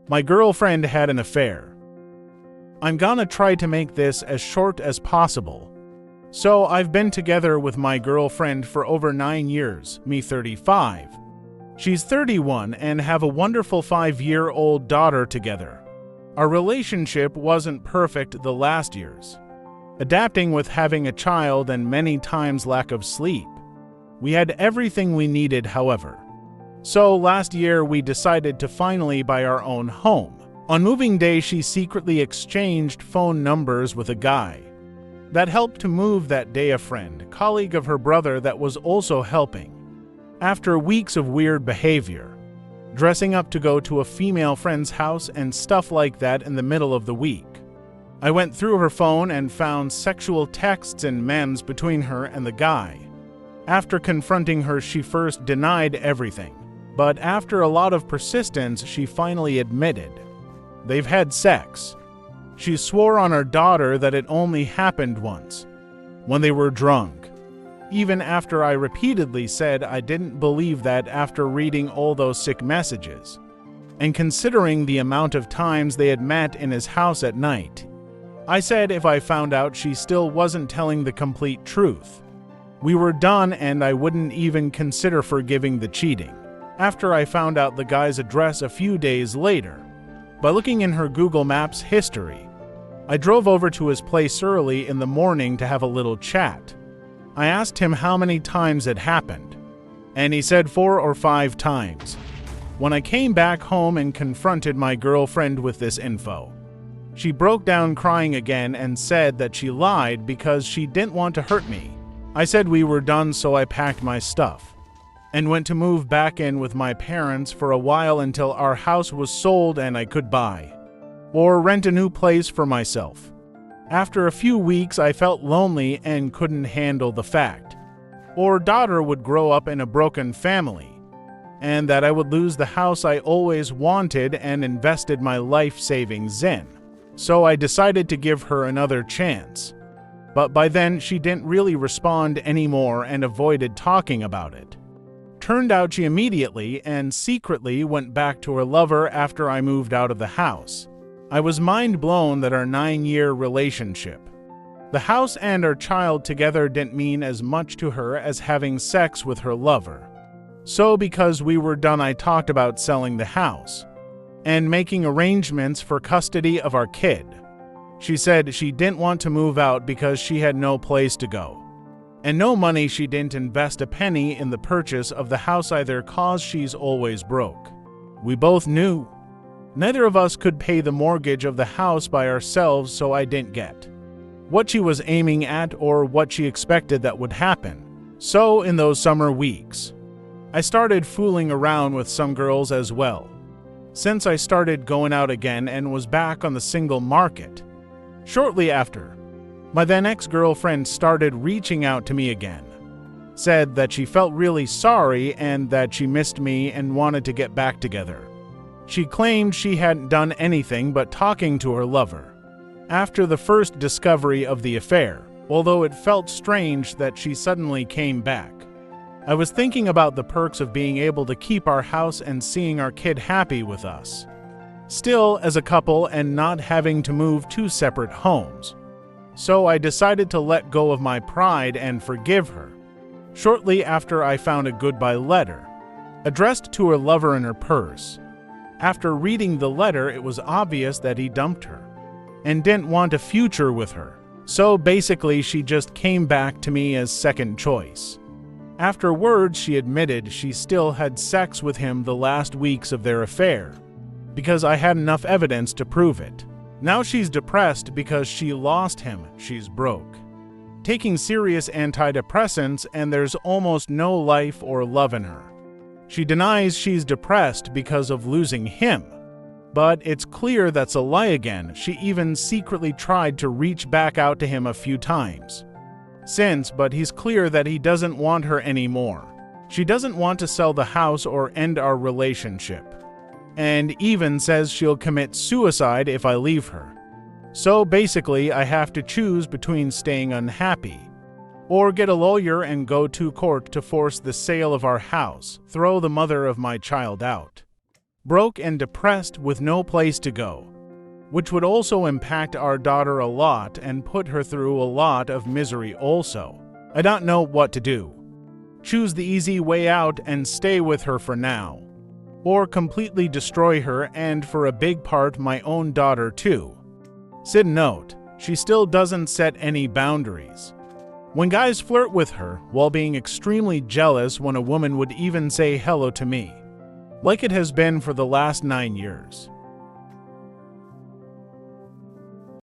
My girlfriend had an affair. I'm gonna try to make this as short as possible. So I've been together with my girlfriend for over 9 years, me 35. She's 31 and have a wonderful 5-year-old daughter together. Our relationship wasn't perfect the last years, adapting with having a child and many times lack of sleep. We had everything we needed, however. So last year we decided to finally buy our own home. On moving day, she secretly exchanged phone numbers with a guy that helped to move that day, a friend, colleague of her brother that was also helping. After weeks of weird behavior, dressing up to go to a female friend's house and stuff like that in the middle of the week, I went through her phone and found sexual texts and memes between her and the guy. After confronting her, she first denied everything, but after a lot of persistence, she finally admitted they've had sex. She swore on her daughter that it only happened once, when they were drunk. Even after I repeatedly said I didn't believe that after reading all those sick messages, and considering the amount of times they had met in his house at night, I said if I found out she still wasn't telling the complete truth, we were done and I wouldn't even consider forgiving the cheating. After I found out the guy's address a few days later, by looking in her Google Maps history, I drove over to his place early in the morning to have a little chat. I asked him how many times it happened, and he said 4 or 5 times. When I came back home and confronted my girlfriend with this info, she broke down crying again and said that she lied because she didn't want to hurt me. I said we were done, so I packed my stuff and went to move back in with my parents for a while until our house was sold and I could buy or rent a new place for myself. After a few weeks, I felt lonely and couldn't handle the fact our daughter would grow up in a broken family, and that I would lose the house I always wanted and invested my life savings in. So I decided to give her another chance. But by then, she didn't really respond anymore and avoided talking about it. Turned out she immediately and secretly went back to her lover after I moved out of the house. I was mind blown that our 9-year relationship, the house and our child together, didn't mean as much to her as having sex with her lover. So because we were done, I talked about selling the house and making arrangements for custody of our kid. She said she didn't want to move out because she had no place to go and no money. She didn't invest a penny in the purchase of the house either, cause she's always broke. We both knew neither of us could pay the mortgage of the house by ourselves, so I didn't get what she was aiming at or what she expected that would happen. So in those summer weeks, I started fooling around with some girls as well, since I started going out again and was back on the single market. Shortly after, my then ex-girlfriend started reaching out to me again, said that she felt really sorry and that she missed me and wanted to get back together. She claimed she hadn't done anything but talking to her lover after the first discovery of the affair, although it felt strange that she suddenly came back. I was thinking about the perks of being able to keep our house and seeing our kid happy with us, still as a couple, and not having to move 2 separate homes. So I decided to let go of my pride and forgive her. Shortly after, I found a goodbye letter addressed to her lover in her purse. After reading the letter, it was obvious that he dumped her and didn't want a future with her. So basically, she just came back to me as second choice. Afterwards, she admitted she still had sex with him the last weeks of their affair, because I had enough evidence to prove it. Now she's depressed because she lost him. She's broke, taking serious antidepressants, and there's almost no life or love in her. She denies she's depressed because of losing him, but it's clear that's a lie again. She even secretly tried to reach back out to him a few times since, but he's clear that he doesn't want her anymore. She doesn't want to sell the house or end our relationship, and even says she'll commit suicide if I leave her. So basically, I have to choose between staying unhappy or get a lawyer and go to court to force the sale of our house, throw the mother of my child out. broke and depressed with no place to go, which would also impact our daughter a lot and put her through a lot of misery also. I don't know what to do. Choose the easy way out and stay with her for now, or completely destroy her and for a big part my own daughter too. Sid note, she still doesn't set any boundaries. When guys flirt with her while being extremely jealous when a woman would even say hello to me, like it has been for the last 9 years.